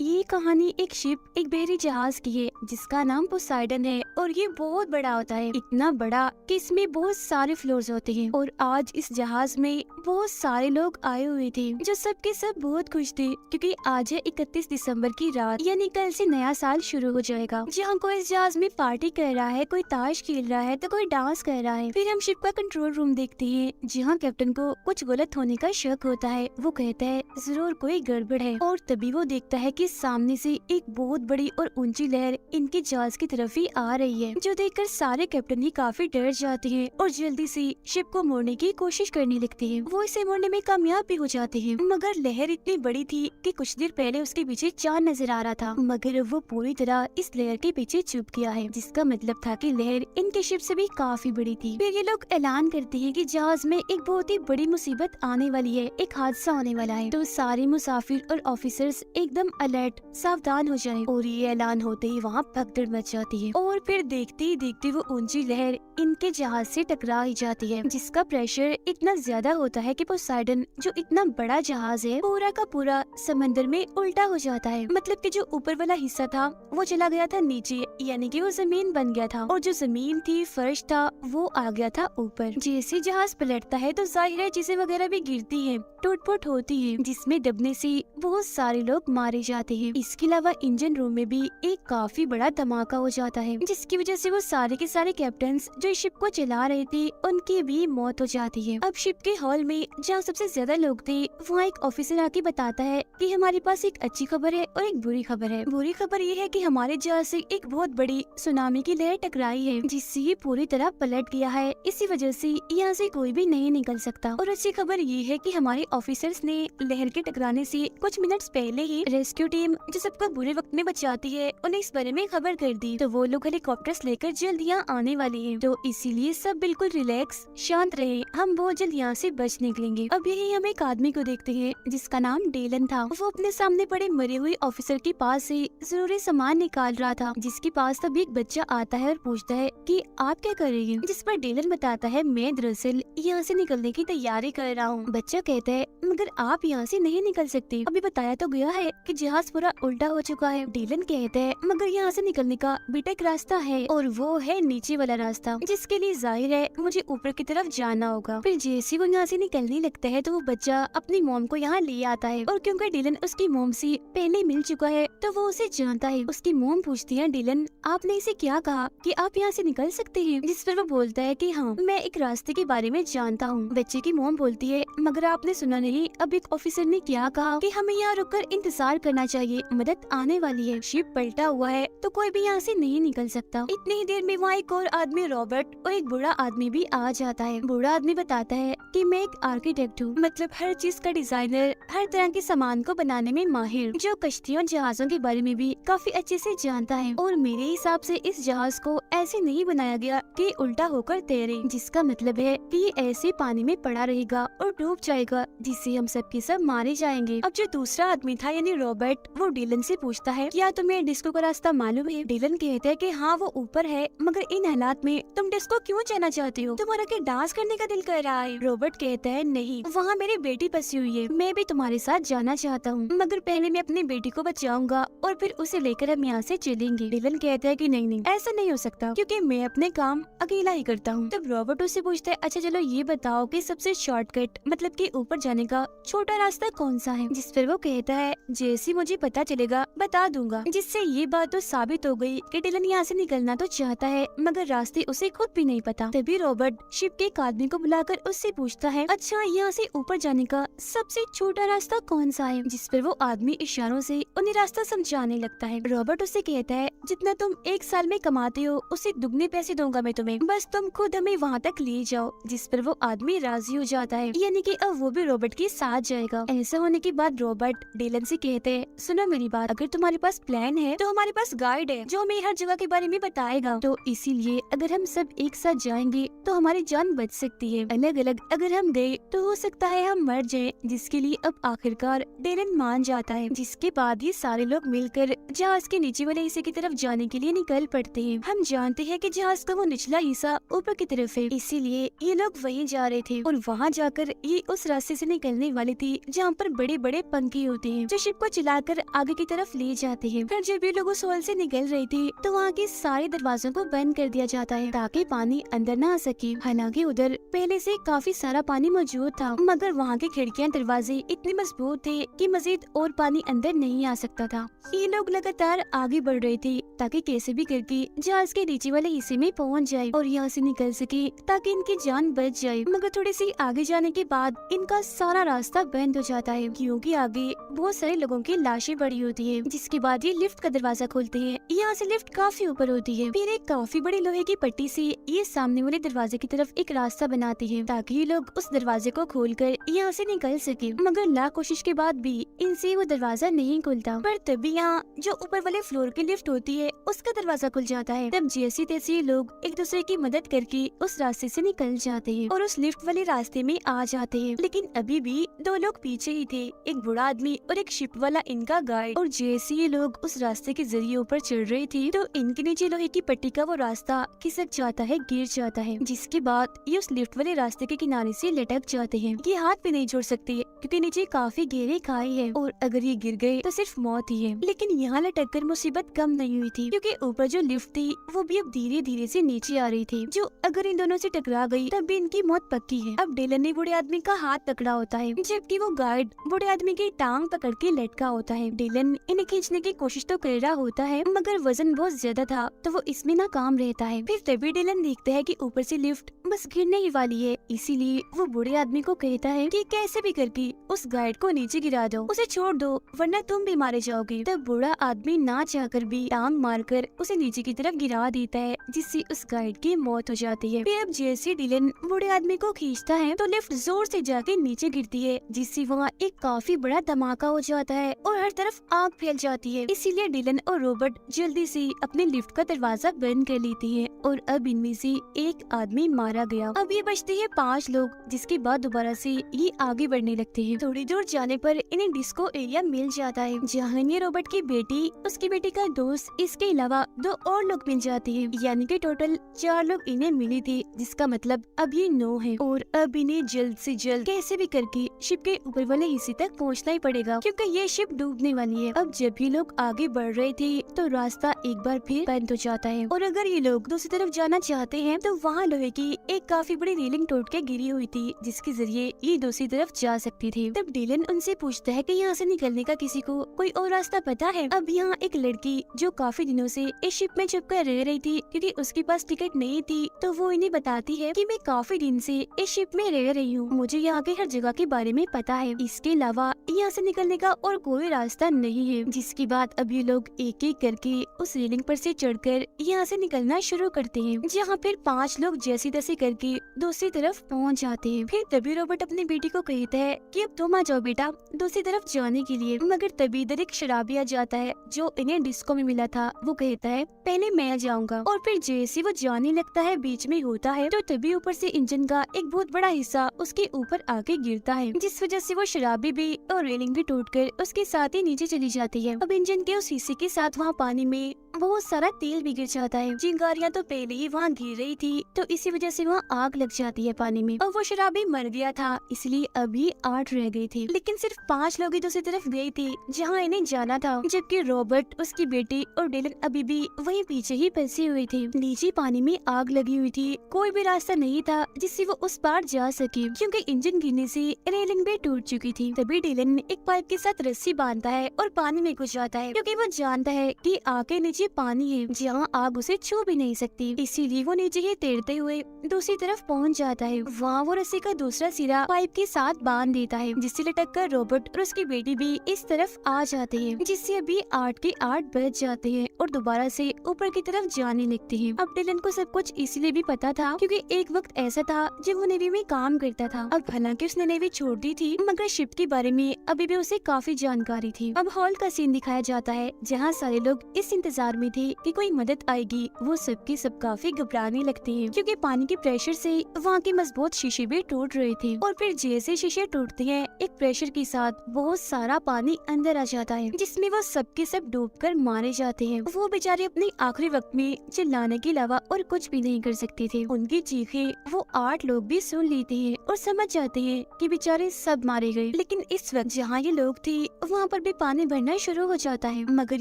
ये कहानी एक शिप एक बहरी जहाज की है जिसका नाम पोसाइडन है और ये बहुत बड़ा होता है, इतना बड़ा कि इसमें बहुत सारे फ्लोर्स होते हैं। और आज इस जहाज में बहुत सारे लोग आए हुए थे जो सब के सब बहुत खुश थे क्योंकि आज है 31 दिसंबर की रात, यानी कल से नया साल शुरू हो जाएगा। जहाँ कोई इस जहाज में पार्टी कर रहा है, कोई ताश खेल रहा है तो कोई डांस कर रहा है। फिर हम शिप का कंट्रोल रूम देखते हैं जहाँ कैप्टन को कुछ गलत होने का शक होता है। वो कहता है जरूर कोई गड़बड़ है और तभी वो देखता है कि सामने से एक बहुत बड़ी और ऊंची लहर इनके जहाज की तरफ ही आ रही है, जो देखकर सारे कैप्टन ही काफी डर जाते हैं और जल्दी से शिप को मोड़ने की कोशिश करने लगते हैं। वो इसे मोड़ने में कामयाब भी हो जाते हैं, मगर लहर इतनी बड़ी थी कि कुछ देर पहले उसके पीछे चांद नजर आ रहा था, मगर वो पूरी तरह इस लहर के पीछे छुप गया है, जिसका मतलब था कि लहर इनके शिप से भी काफी बड़ी थी। फिर ये लोग ऐलान करते हैं कि जहाज में एक बहुत ही बड़ी मुसीबत आने वाली है, एक हादसा होने वाला है। तो सारे मुसाफिर और ऑफिसर्स एकदम अलर्ट सावधान हो जाएं। और ये ऐलान होते ही वहाँ भगदड़ मच जाती है और फिर देखते ही देखते वो ऊंची लहर इनके जहाज से टकरा ही जाती है, जिसका प्रेशर इतना ज्यादा होता है कि पोसाइडन जो इतना बड़ा जहाज है पूरा का पूरा समंदर में उल्टा हो जाता है। मतलब कि जो ऊपर वाला हिस्सा था वो चला गया था नीचे, यानी कि वो जमीन बन गया था, और जो जमीन थी फर्श था वो आ गया था ऊपर। जैसे जहाज पलटता है तो जाहिर है चीजें वगैरह भी गिरती है, टूट-फूट होती है, जिसमें दबने से बहुत सारे लोग मारे जाते हैं। इसके अलावा इंजन रूम में भी एक काफी बड़ा धमाका हो जाता है, जिसकी वजह से वो सारे के सारे कैप्टन्स जो इस शिप को चला रहे थे उनकी भी मौत हो जाती है। अब शिप के हॉल में जहाँ सबसे ज्यादा लोग थे वहाँ एक ऑफिसर आके बताता है कि हमारे पास एक अच्छी खबर है और एक बुरी खबर है। बुरी खबर ये है कि हमारे जहाज से एक बहुत बड़ी सुनामी की लहर टकराई है, जिससे ये पूरी तरह पलट गया है। इसी वजह से यहाँ से कोई भी नहीं निकल सकता। और अच्छी खबर ये है कि हमारे ऑफिसर्स ने लहर के टकराने से कुछ मिनट्स पहले ही रेस्क्यू टीम जो सबको बुरे वक्त में बचाती है उन्हें इस बारे में खबर कर दी, तो वो लोग हेलीकॉप्टर्स लेकर जल्द यहाँ आने वाले हैं। तो इसीलिए सब बिल्कुल रिलैक्स शांत रहे, हम बहुत जल्द यहाँ से बच निकलेंगे। अब यही हम एक आदमी को देखते हैं जिसका नाम डेलन था। वो अपने सामने पड़े मरे हुए ऑफिसर के पास से जरूरी सामान निकाल रहा था, जिसके पास तब एक बच्चा आता है और पूछता है कि आप क्या कर रही हैं? जिस पर डेलन बताता है मैं दरअसल यहाँ से निकलने की तैयारी कर रहा हूँ। बच्चा कहता है मगर आप यहाँ से नहीं निकल सकते, अभी बताया तो गया है कि जहाज पूरा उल्टा हो चुका है। डेलन कहता है मगर यहाँ से निकलने का बेटा एक रास्ता है और वो है नीचे वाला रास्ता, जिसके लिए जाहिर है मुझे ऊपर की तरफ जाना होगा। फिर जैसे वो यहाँ से निकलने लगता है तो वो बच्चा अपनी मोम को यहाँ ले आता है, और क्योंकि डेलन उसकी मोम से पहले मिल चुका है तो वो उसे जानता है। उसकी मोम पूछती है डेलन आपने इसे क्या कहा कि आप यहाँ से निकल सकते हैं? जिस पर वो बोलता है कि हाँ मैं एक रास्ते के बारे में जानता हूँ। बच्चे की मोम बोलती है मगर आपने सुना नहीं अब एक ऑफिसर ने क्या कहा कि हमें यहाँ रुककर इंतजार करना चाहिए, मदद आने वाली है। शिप पलटा हुआ है तो कोई भी यहाँ से नहीं निकल सकता। इतनी ही देर में वहाँ एक और आदमी रॉबर्ट और एक बूढ़ा आदमी भी आ जाता है। बूढ़ा आदमी बताता है कि मैं एक आर्किटेक्ट हूँ, मतलब हर चीज का डिजाइनर, हर तरह के सामान को बनाने में माहिर, जो कश्तियों जहाजों के बारे में भी काफी अच्छे से जानता है। और मेरे हिसाब से इस जहाज को ऐसे नहीं बनाया गया कि उल्टा होकर तैरे, जिसका मतलब है कि ये ऐसे पानी में पड़ा रहेगा और डूब जाएगा, जिससे हम सब के सब मारे जाएंगे। अब जो दूसरा आदमी था यानी रॉबर्ट, वो डेलन से पूछता है क्या तुम्हें डिस्को का रास्ता मालूम है? डेलन कहता है कि हाँ वो ऊपर है, मगर इन हालात में तुम डिस्को क्यों जाना चाहते हो? तुम्हारा क्या डांस करने का दिल कर रहा है? रॉबर्ट कहता है नहीं, वहाँ मेरी बेटी फंसी हुई है, मैं भी तुम्हारे साथ जाना चाहता हूँ, मगर पहले मैं अपनी बेटी को बचाऊंगा और फिर उसे लेकर हम यहाँ से चलेंगे। डेलन कहता है कि नहीं नहीं ऐसा नहीं हो सकता क्योंकि मैं अपने काम अकेला ही करता हूँ। तब रॉबर्ट उससे पूछता है अच्छा चलो ये बताओ कि सबसे शॉर्टकट मतलब कि ऊपर जाने का छोटा रास्ता कौन सा है? जिस पर वो कहता है जैसे मुझे पता चलेगा बता दूंगा। जिससे ये बात तो साबित हो गई कि डिलन यहाँ से निकलना तो चाहता है मगर रास्ते उसे खुद भी नहीं पता। तभी रॉबर्ट शिप के एक आदमी को बुलाकर उससे पूछता है अच्छा यहाँ से ऊपर जाने का सबसे छोटा रास्ता कौन सा है? जिस पर वो आदमी इशारों से उन्हें रास्ता समझाने लगता है। रॉबर्ट उससे कहता है जितना तुम एक साल में कमाते हो उससे दुगने पैसे दूंगा मैं तुम्हें, बस तुम खुद हमें वहाँ तक ले जाओ। जिस पर वो आदमी राजी हो जाता है, यानी कि अब वो भी रॉबर्ट के साथ जाएगा। ऐसा होने के बाद रॉबर्ट डेलन से कहते हैं सुनो मेरी बात, अगर तुम्हारे पास प्लान है तो हमारे पास गाइड है जो हमें हर जगह के बारे में बताएगा, तो इसीलिए अगर हम सब एक साथ जाएंगे तो हमारी जान बच सकती है, अलग अलग अगर हम गए तो हो सकता है हम मर जाएं। जिसके लिए अब आखिरकार डेलन मान जाता है। जिसके बाद ये सारे लोग मिलकर जहाज के नीचे वाले हिस्से की तरफ जाने के लिए निकल पड़ते हैं। हम जानते हैं कि जहाज का वो निचला हिस्सा ऊपर की तरफ है, इसीलिए ये लोग वहीं जा रहे थे और वहाँ जाकर ये उस रास्ते से निकलने वाले थे जहाँ पर बड़े बड़े पंखे होते हैं जो शिप को चलाते उठाकर आगे की तरफ ले जाते हैं। फिर जब ये लोग उस हॉल से निकल रहे थे तो वहाँ के सारे दरवाजों को बंद कर दिया जाता है ताकि पानी अंदर न आ सके। हालांकि उधर पहले से काफी सारा पानी मौजूद था, मगर वहाँ के खिड़कियाँ दरवाजे इतने मजबूत थे कि मजीद और पानी अंदर नहीं आ सकता था। ये लोग लगातार आगे बढ़ रहे थे ताकि कैसे भी करके जहाज के नीचे वाले हिस्से में पहुँच जाए और यहाँ से निकल सके ताकि इनकी जान बच जाए। मगर थोड़ी सी आगे जाने के बाद इनका सारा रास्ता बंद हो जाता है क्योंकि आगे बहुत सारे लोगों की लाशें पड़ी होती है। जिसके बाद ये लिफ्ट का दरवाजा खोलते हैं। यहाँ से लिफ्ट काफी ऊपर होती है। फिर एक काफी बड़ी लोहे की पट्टी से ये सामने वाले दरवाजे की तरफ एक रास्ता बनाते हैं ताकि ये लोग उस दरवाजे को खोलकर यहाँ से निकल सके। मगर लाख कोशिश के बाद भी इनसे वो दरवाजा नहीं खुलता। पर तभी यहाँ जो ऊपर वाले फ्लोर की लिफ्ट होती है उसका दरवाजा खुल जाता है। तब जैसी तैसी लोग एक दूसरे की मदद करके उस रास्ते से निकल जाते हैं और उस लिफ्ट वाले रास्ते में आ जाते हैं। लेकिन अभी भी दो लोग पीछे ही थे, एक बूढ़ा आदमी और एक शिप वाला इनका गाइड। और जैसे ये लोग उस रास्ते के जरिए ऊपर चढ़ रहे थे तो इनके नीचे लोहे की पट्टी का वो रास्ता खिसक जाता है, गिर जाता है। जिसके बाद ये उस लिफ्ट वाले रास्ते के किनारे से लटक जाते हैं। ये हाथ भी नहीं छोड़ सकते क्योंकि नीचे काफी गहरी खाई है और अगर ये गिर गए तो सिर्फ मौत ही है। लेकिन यहाँ लटक कर मुसीबत कम नहीं हुई थी क्योंकि ऊपर जो लिफ्ट थी वो भी अब धीरे धीरे से नीचे आ रही थी, जो अगर इन दोनों से टकरा गई तब भी इनकी मौत पक्की है। अब डिलन ने बूढ़े आदमी का हाथ पकड़ा होता है जबकि वो गार्ड बूढ़े आदमी की टांग पकड़ के लटका होता है। डिलन इन्हें खींचने की कोशिश तो कर रहा होता है मगर वजन बहुत ज्यादा था तो वो इसमें नाकाम रहता है। फिर तभी डिलन देखता है कि ऊपर से लिफ्ट बस गिरने ही वाली है, इसीलिए वो बूढ़े आदमी को कहता है कि कैसे भी करके उस गार्ड को नीचे गिरा दो, उसे छोड़ दो वरना तुम भी मारे जाओगे। तब बूढ़ा आदमी ना चाहकर भी टांग मारकर उसे नीचे की तरफ गिरा देता है जिससे उस गार्ड की मौत हो जाती है। फिर अब जैसे डिलन बूढ़े आदमी को खींचता है तो लिफ्ट जोर से जाके नीचे गिरती है जिससे वहाँ एक काफी बड़ा धमाका हो जाता है और हर तरफ आग फैल जाती है। इसीलिए डिलन और रॉबर्ट जल्दी से अपने लिफ्ट का दरवाजा बंद कर लेते हैं और अब इनमें से एक आदमी मारा गया। अब ये बचते हैं 5 लोग, जिसके बाद दोबारा से ये आगे बढ़ने लगते हैं। थोड़ी दूर जाने पर इन्हें डिस्को एरिया मिल जाता है जहाँ इन्हें रॉबर्ट की बेटी, उसकी बेटी का दोस्त, इसके अलावा 2 और लोग मिल जाते हैं, यानी कि टोटल 4 लोग इन्हें मिले थे, जिसका मतलब अब ये 9 है। और अब इन्हें जल्द से जल्द कैसे भी करके शिप के ऊपर वाले हिस्से तक पहुँचना ही पड़ेगा क्योंकि ये शिप डूबने वाली है। अब जब ये लोग आगे बढ़ रहे थे तो रास्ता एक बार फिर बंद हो जाता है और अगर ये लोग दूसरी तरफ जाना चाहते हैं तो वहाँ लोहे की एक काफी बड़ी रेलिंग टूट के गिरी हुई थी जिसके जरिए ये दूसरी तरफ जा सकती थी। तब डिलन उनसे पूछता है कि यहाँ से निकलने का किसी को कोई और रास्ता पता है। अब यहाँ एक लड़की जो काफी दिनों से इस शिप में छुप कर रह रही थी क्योंकि उसके पास टिकट नहीं थी, तो वो इन्हें बताती है कि मैं काफी दिन से इस शिप में रह रही हूँ, मुझे यहाँ के हर जगह के बारे में पता है, इसके अलावा यहाँ से निकलने का और कोई रास्ता नहीं है। जिसके बाद अब ये लोग एक एक करके उस रेलिंग पर से चढ़कर यहाँ से निकलना शुरू करते हैं, जहाँ फिर 5 लोग जैसी तैसी करके दूसरी तरफ पहुँच जाते हैं। फिर तभी रॉबर्ट अपनी बेटी को कहता है कि अब तुम आ जाओ बेटा दूसरी तरफ जाने के लिए। मगर तभी इधर एक शराबी आ जाता है जो इन्हें डिस्को में मिला था। वो कहता है पहले मैं जाऊंगा, और फिर जैसे वो जाने लगता है बीच में होता है तो तभी ऊपर से इंजन का एक बहुत बड़ा हिस्सा उसके ऊपर आके गिरता है, जिस वजह से वो शराबी भी और रेलिंग भी टूटकर उसके साथ ही नीचे चली जाती है। अब इंजन के उस हिस्से के साथ वहाँ पानी में बहुत सारा तेल भी गिर जाता है। चिंगारियाँ तो पहले ही वहाँ गिर रही थी तो इसी वजह से वहाँ आग लग जाती है पानी में, और वो शराबी मर गया था इसलिए अभी 8 रह गए थे, लेकिन सिर्फ 5 लोग ही दूसरी तरफ गए थे जहाँ इन्हें जाना था, जबकि रॉबर्ट, उसकी बेटी और डिलन अभी भी वहीं पीछे ही फंसे हुए थे। नीचे पानी में आग लगी हुई थी, कोई भी रास्ता नहीं था जिससे वो उस पार जा सके क्योंकि इंजन गिरने से रेलिंग भी टूट चुकी थी। तभी डिलन एक पाइप के साथ रस्सी बांधता है और पानी में घुस जाता है क्योंकि वो जानता है कि आग के नीचे पानी है जहाँ आग उसे छू भी नहीं सकती, इसीलिए वो नीचे ही तैरते हुए दूसरी तरफ पहुँच जाता है। वहाँ वो रस्सी का दूसरा सिरा पाइप के साथ बांध देता है जिससे लटक कर रॉबर्ट और उसकी बेटी भी इस तरफ आ जाते हैं, जिससे अभी 8 के 8 बज जाते हैं और दोबारा से ऊपर की तरफ जाने लगते हैं। अब डिलन को सब कुछ इसलिए भी पता था क्योंकि एक वक्त ऐसा था जब वो नेवी में काम करता था। अब हालांकि उसने नेवी छोड़ दी थी मगर शिप के बारे में अभी भी उसे काफी जानकारी थी। अब हॉल का सीन दिखाया जाता है जहाँ सारे लोग इस इंतजार इंतजार में थे कि कोई मदद आएगी, वो सबके सब काफी घबराने लगते हैं क्योंकि पानी के प्रेशर से वहाँ के मजबूत शीशे भी टूट रहे थे। और फिर जैसे शीशे टूटते हैं, एक प्रेशर के साथ बहुत सारा पानी अंदर आ जाता है, जिसमें वो सबके सब डूबकर मारे जाते हैं। वो बेचारे अपने आखिरी वक्त में चिल्लाने के अलावा और कुछ भी नहीं कर सकते थे। उनकी चीखें वो 8 लोग भी सुन लेते हैं और समझ जाते हैं कि बेचारे सब मारे गए। लेकिन इस वक्त जहाँ ये लोग थे वहाँ पर भी पानी भरना शुरू हो जाता है, मगर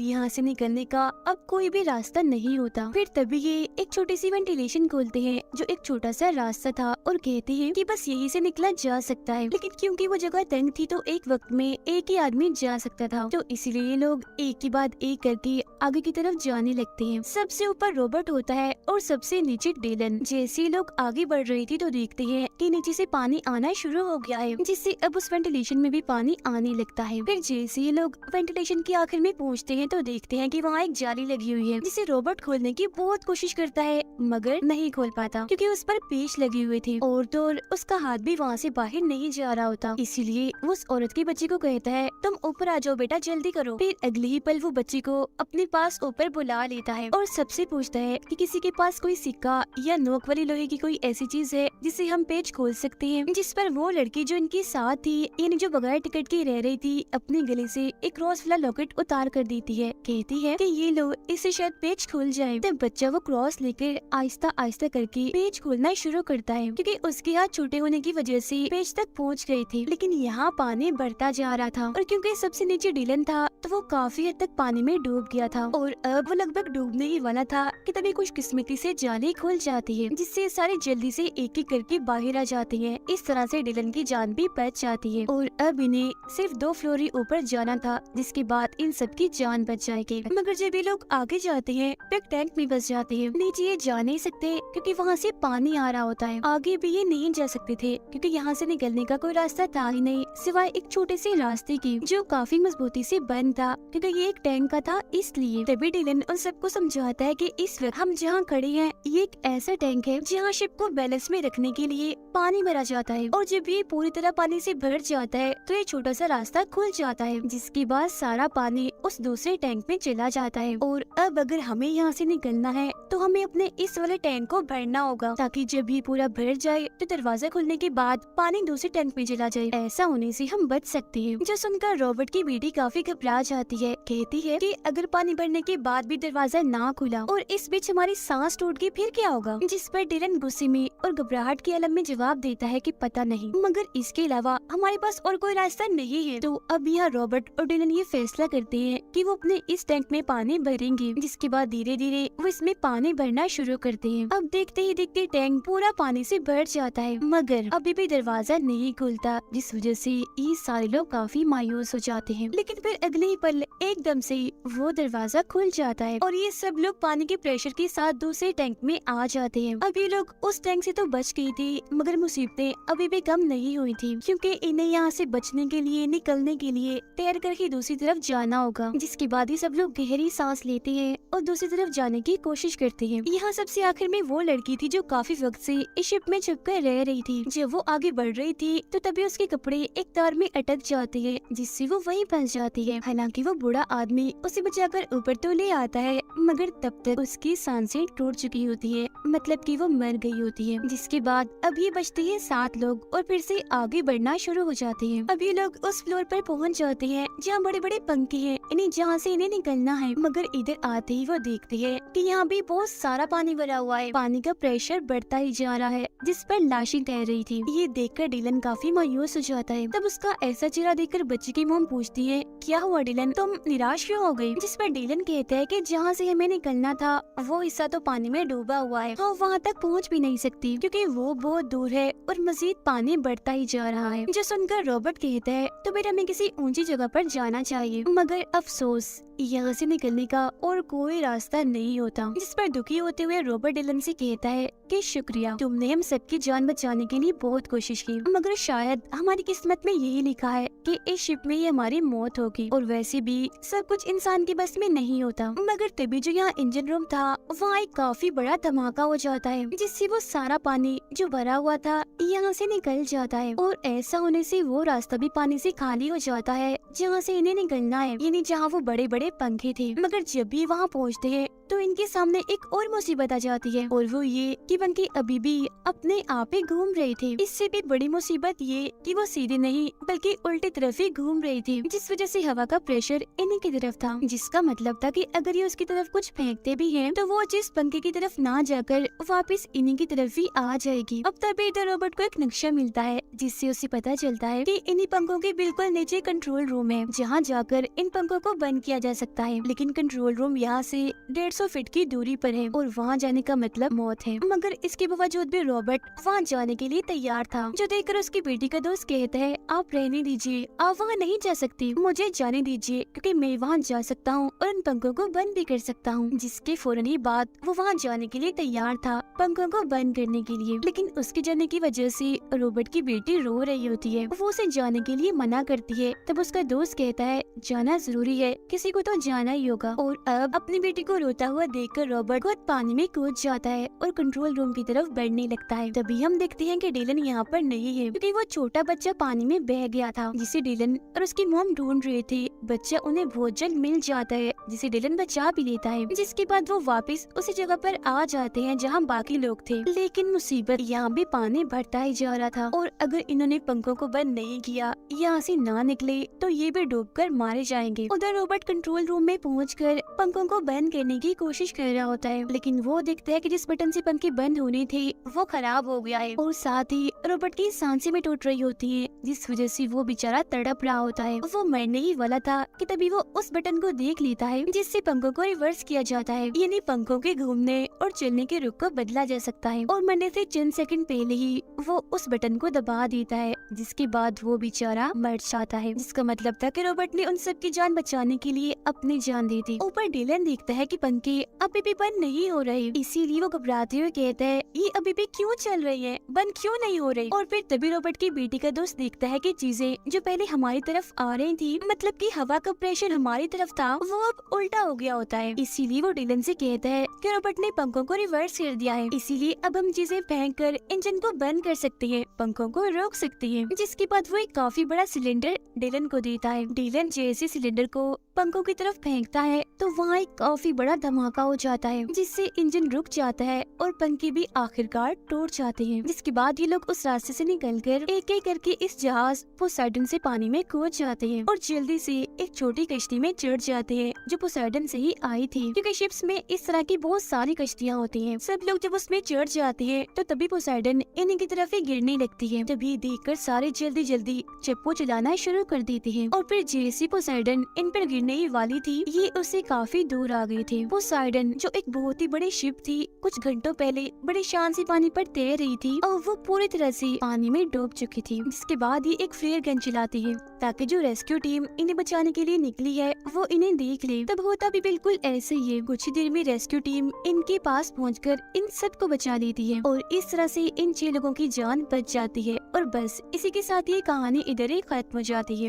यहाँ से निकलने का अब कोई भी रास्ता नहीं होता। फिर तभी ये एक छोटी सी वेंटिलेशन खोलते हैं जो एक छोटा सा रास्ता था और कहते हैं कि बस यही से निकला जा सकता है। लेकिन क्योंकि वो जगह तंग थी तो एक वक्त में एक ही आदमी जा सकता था, तो इसलिए ये लोग एक के बाद एक करके आगे की तरफ जाने लगते हैं। सबसे ऊपर रॉबर्ट होता है और सबसे नीचे डिलन। जैसे ही लोग आगे बढ़ रहे थे तो देखते हैं कि नीचे से पानी आना शुरू हो गया है, जिससे अब उस वेंटिलेशन में भी पानी आने लगता है। फिर जैसे ही लोग वेंटिलेशन के आखिर में पहुँचते हैं तो देखते हैं कि वहाँ एक जाली लगी हुई है, जिसे रॉबर्ट खोलने की बहुत कोशिश करता है मगर नहीं खोल पाता क्योंकि उस पर पेच लगे हुए थे और तो और उसका हाथ भी वहाँ से बाहर नहीं जा रहा होता। इसीलिए वो उस औरत के बच्चे को कहता है, तुम ऊपर आ जाओ बेटा, जल्दी करो। फिर अगले ही पल वो बच्चे को अपने पास ऊपर बुला लेता है और सबसे पूछता है कि किसी के पास कोई सिक्का या नोक वाली लोहे की कोई ऐसी चीज है जिससे हम पेच खोल सकते हैं। जिस पर वो लड़की जो इनके साथ थी, यानी जो बगैर टिकट की रह रही थी, अपने गले से एक क्रॉस वाला लॉकेट उतार कर देती है। कहती है कि ये लो, इससे शायद पेच खुल जाए। तब बच्चा वो क्रॉस लेकर आहिस्ता आहिस्ता करके पेच खोलना शुरू करता है क्योंकि उसके हाथ छोटे होने की वजह से पेच तक पहुंच गए थे। लेकिन यहाँ पानी बढ़ता जा रहा था और क्योंकि सबसे नीचे डिलन था तो वो काफी हद तक पानी में डूब गया था और अब वो लगभग डूबने ही वाला था कि तभी कुछ किस्मती से जाली खुल जाती है, जिससे सारे जल्दी से एक एक करके बाहर आ जाते हैं। इस तरह से डिलन की जान भी बच जाती है और अब इन्हें सिर्फ 2 फ्लोर ही ऊपर जाना था, जिसके बाद इन सब की जान बच जाएगी। मगर जब ये लोग आगे जाते हैं तो एक टैंक में फंस जाते हैं। नीचे ये जा नहीं सकते क्योंकि वहाँ से पानी आ रहा होता है। आगे भी ये नहीं जा सकते थे क्योंकि यहाँ से निकलने का कोई रास्ता था ही नहीं सिवाय एक छोटे से रास्ते की, जो काफी मजबूती से बंद था क्योंकि ये एक टैंक का था। इसलिए तभी डिलन उन सबको समझाता है कि इस वक्त हम जहाँ खड़े हैं ये एक ऐसा टैंक है जहाँ शिप को बैलेंस में रखने के लिए पानी भरा जाता है और जब ये पूरी तरह पानी से भर जाता है तो ये छोटा सा रास्ता खुल जाता है, जिसके बाद सारा पानी उस दूसरे टैंक में चला जाता है। और अब अगर हमें यहाँ से निकलना है तो हमें अपने इस वाले टैंक को भरना होगा ताकि जब ये पूरा भर जाए तो दरवाजा खुलने के बाद पानी दूसरे टैंक में चला जाए। ऐसा होने से हम बच सकते हैं। जो सुनकर रॉबर्ट की बेटी काफी घबरा जाती है। कहती है कि अगर पानी भरने के बाद भी दरवाजा ना खुला और इस बीच हमारी सांस टूट गई फिर क्या होगा? जिस पर डिलन गुस्से में और घबराहट के आलम में जवाब देता है कि पता नहीं, मगर इसके अलावा हमारे पास और कोई रास्ता नहीं है। तो अब यहाँ रॉबर्ट और डिलन ये फैसला करते हैं कि वो अपने इस टैंक में पानी भरेंगे, जिसके बाद धीरे धीरे वो इसमें पानी भरना शुरू करते हैं। अब देखते ही देखते टैंक पूरा पानी से भर जाता है, मगर अभी भी दरवाजा नहीं खुलता, जिस वजह से ये सारे लोग काफी मायूस हो जाते हैं। लेकिन फिर अगले ही पल एकदम से वो दरवाजा खुल जाता है और ये सब लोग पानी के प्रेशर के साथ दूसरे टैंक में आ जाते हैं। अब ये लोग उस टैंक से तो बच गई थी, मगर मुसीबतें अभी भी कम नहीं हुई थी क्योंकि इन्हें यहाँ से बचने के लिए, निकलने के लिए तैर करके दूसरी तरफ जाना होगा। जिसके बाद ही सब लोग गहरी सांस लेते हैं और दूसरी तरफ जाने की कोशिश करते हैं। यहाँ सबसे आखिर में वो लड़की थी जो काफी वक्त से इस शिप में छुपकर रह रही थी। जब वो आगे बढ़ रही थी तो तभी उसके कपड़े एक तार में अटक जाते हैं, जिससे वो वहीं फंस जाती है। हालांकि वो बूढ़ा आदमी उसे बचाकर ऊपर तो ले आता है, मगर तब तक उसकी सांसें टूट चुकी होती है, मतलब कि वो मर गई होती है। जिसके बाद अब ये बचते हैं 7 लोग और फिर से आगे बढ़ना शुरू हो जाते हैं। अब ये लोग उस फ्लोर पर पहुंच जाते हैं जहाँ बड़े बड़े पंखे हैं, इन्हें जहाँ से इन्हें निकलना है। मगर इधर आते ही वो देखते हैं कि यहाँ भी बहुत सारा पानी भरा हुआ है। पानी का प्रेशर बढ़ता ही जा रहा है, जिस पर लाशें तैर रही थी। ये देखकर डिलन काफी मायूस हो जाता है। तब उसका ऐसा चेहरा देखकर बच्चे की मॉम पूछती है, क्या हुआ डिलन, तुम निराश क्यों हो गई? जिस पर डिलन कहता है कि जहाँ से हमें निकलना था वो हिस्सा तो पानी में डूबा हुआ है, हम वहाँ तक पहुँच भी नहीं सकती क्योंकि वो बहुत दूर है और मजीद पानी बढ़ता ही जा रहा है। जो सुनकर रॉबर्ट कहता है, तो फिर हमें किसी ऊंची जगह पर जाना चाहिए, मगर अफसोस यहाँ से निकलने का और कोई रास्ता नहीं होता। जिस पर दुखी होते हुए रॉबर्ट डिलन से कहता है कि शुक्रिया, तुमने हम सबकी जान बचाने के लिए बहुत कोशिश की, मगर शायद हमारी किस्मत में यही लिखा है कि इस शिप में ही हमारी मौत होगी। और वैसे भी सब कुछ इंसान के बस में नहीं होता। मगर तभी जो यहाँ इंजन रूम था वहाँ एक काफी बड़ा धमाका हो जाता है, जिससे वो सारा पानी जो भरा हुआ था यहाँ से निकल जाता है और ऐसा होने से वो रास्ता भी पानी से खाली हो जाता है जहाँ से इन्हें निकलना है, यानी जहाँ वो बड़े बड़े बड़े पंखे थे। मगर जब भी वहाँ पहुँचते हैं तो इनके सामने एक और मुसीबत आ जाती है, और वो ये कि पंखे अभी भी अपने आप ही घूम रहे थे। इससे भी बड़ी मुसीबत ये कि वो सीधे नहीं बल्कि उल्टी तरफ ही घूम रही थी, जिस वजह से हवा का प्रेशर इन्हीं की तरफ था, जिसका मतलब था कि अगर ये उसकी तरफ कुछ फेंकते भी हैं तो वो जिस पंखे की तरफ ना जाकर वापस इन्हीं की तरफ ही आ जाएगी। अब तभी इधर रॉबर्ट को एक नक्शा मिलता है, जिससे उसे पता चलता है कि इन्हीं पंखों के बिल्कुल नीचे कंट्रोल रूम है, जहाँ जाकर इन पंखों को बंद किया जा सकता है। लेकिन कंट्रोल रूम यहाँ से 150 फीट की दूरी पर है और वहाँ जाने का मतलब मौत है। मगर इसके बावजूद भी रॉबर्ट वहाँ जाने के लिए तैयार था, जो देखकर उसकी बेटी का दोस्त कहता है, आप रहने दीजिए, आप वहाँ नहीं जा सकती, मुझे जाने दीजिए क्योंकि मैं वहाँ जा सकता हूँ और इन पंखों को बंद भी कर सकता हूँ। जिसके फौरन ही बाद वो वहाँ जाने के लिए तैयार था, पंखों को बंद करने के लिए। लेकिन उसके जाने की वजह से रॉबर्ट की बेटी रो रही होती है, वो उसे जाने के लिए मना करती है। तब उसका दोस्त कहता है, जाना जरूरी है, किसी को तो जाना ही होगा। और अब अपनी बेटी को रोता हुआ देखकर रॉबर्ट खुद पानी में कूद जाता है और कंट्रोल रूम की तरफ बढ़ने लगता है। तभी हम देखते हैं कि डिलन यहाँ पर नहीं है, क्योंकि वो छोटा बच्चा पानी में बह गया था, जिसे डिलन और उसकी मॉम ढूंढ रहे थे। बच्चा उन्हें बहुत जल्द मिल जाता है, जिसे डिलन बचा भी लेता है, जिसके बाद वो वापस उसी जगह पर आ जाते हैं जहाँ बाकी लोग थे। लेकिन मुसीबत यहाँ भी पानी बढ़ता ही जा रहा था, और अगर इन्होंने पंखों को बंद नहीं किया, यहाँ से ना निकले तो ये भी डूबकर मारे जाएंगे। उधर रॉबर्ट कंट्रोल रूम में पहुंचकर पंखों को बंद करने की कोशिश कर रहा होता है, लेकिन वो देखता है कि जिस बटन से पंखे बंद होने थे वो खराब हो गया है, और साथ ही रॉबर्ट की सांसें भी टूट रही होती है, जिस वजह से वो बेचारा तड़प रहा होता है। वो मरने ही वाला था कि तभी वो उस बटन को देख लेता है जिससे पंखों को रिवर्स किया जाता है, यानी पंखों के घूमने और चलने के रुख को बदला जा सकता है। और मरने से चंद सेकंड पहले ही वो उस बटन को दबा देता है, जिसके बाद वो बेचारा मर जाता है, जिसका मतलब था कि रॉबर्ट ने उन सब की जान बचाने के लिए अपनी जान दे दी। ऊपर डिलन देखता है कि पंखे अभी भी बंद नहीं हो रहे, इसीलिए वो घबराते हुए कहता है, ये अभी भी क्यों चल रही है, बंद क्यों नहीं हो रही। और फिर तभी रॉबर्ट की बेटी का दोस्त देखता है कि चीजें जो पहले हमारी तरफ आ रही थी, मतलब कि हवा का प्रेशर हमारी तरफ था, वो अब उल्टा हो गया होता है। इसीलिए वो डिलन से कहता है कि रॉबर्ट ने पंखों को रिवर्स कर दिया है, इसीलिए अब हम चीजें फेंक कर इंजन को बंद कर सकते हैं, पंखों को रोक सकते हैं। जिसके बाद वो एक काफी बड़ा सिलेंडर डिलन को देता है। डिलन जैसे सिलेंडर को पंखों की तरफ फेंकता है तो वहाँ एक काफी बड़ा धमाका हो जाता है, जिससे इंजन रुक जाता है और पंखे भी आखिरकार टूट जाते हैं। जिसके बाद ये लोग उस रास्ते से निकलकर एक एक करके इस जहाज पोसाइडन से पानी में कूद जाते हैं और जल्दी से एक छोटी कश्ती में चढ़ जाते हैं, जो पोसाइडन से ही आई थी, क्योंकि शिप्स में इस तरह की बहुत सारी कश्तियाँ होती हैं। सब लोग जब उसमें चढ़ जाते हैं तो तभी पोसाइडन इन्हीं की तरफ ही गिरने लगती है। तभी देखकर सारे जल्दी जल्दी चप्पू चलाना शुरू कर देते हैं, और फिर जैसे पोसाइडन इन पर गिरने ही वाली थी, ये उससे काफी दूर आ गए थे। पोसाइडन जो एक बहुत ही बड़ी शिप थी, कुछ घंटों पहले बड़ी शान से पानी पर तैर रही थी और वो पूरी तरह से पानी में डूब चुकी थी। जिसके बाद ये एक फ्लेयर गन चलाती है ताकि जो रेस्क्यू टीम इन्हें बचाने के लिए निकली है वो इन्हें देख ले। तब होता भी बिल्कुल ऐसे ही है, कुछ ही देर में रेस्क्यू टीम इनके पास पहुंचकर इन सबको बचा लेती है और इस तरह से इन 6 लोगों की जान बच जाती है। और बस इसी के साथ ये कहानी इधर ही खत्म हो जाती है।